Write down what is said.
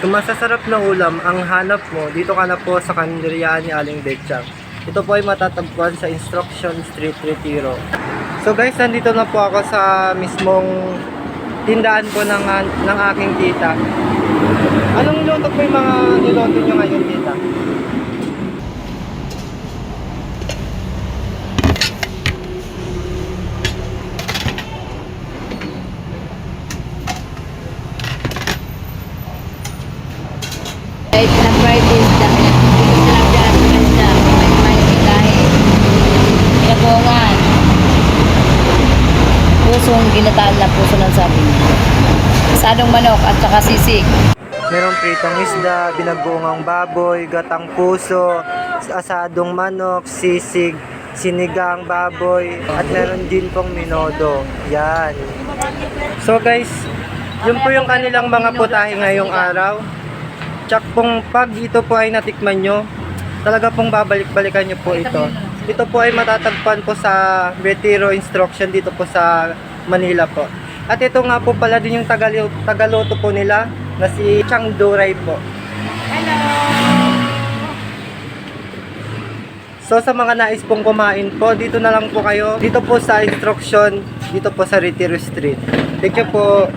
Kung masasarap na ulam ang hanap mo, dito ka na po sa kanderyaan ni Aling Betchang. Ito po ay matatagpuan sa Instruction Street, Retiro. So guys, nandito na po ako sa mismong tindahan po ng aking tita. Anong luto po yung mga niluto nyo ngayon, tita? Kahit na Fridays, dami na lang dyan ang ganda. May kahit pinabongan. Pusong ginataan na puso ng sabi niya. Asadong manok at saka sisig. Merong pritong isda, binagoongang baboy, gatang puso, asadong manok, sisig, sinigang baboy, at meron din pong minodo. Yan. So guys, yun po yung kanilang mga putahe ngayong araw. Tsak pong pag ito po ay natikman nyo, talaga pong babalik-balikan nyo po ito. Ito po ay matatagpuan po sa Retiro Instruction dito po sa Manila po. At ito nga po pala din yung tagaluto po nila na si Chang Duray po. Hello! So sa mga nais pong kumain po, dito na lang po kayo. Dito po sa Instruction, dito po sa Retiro Street. Thank you po.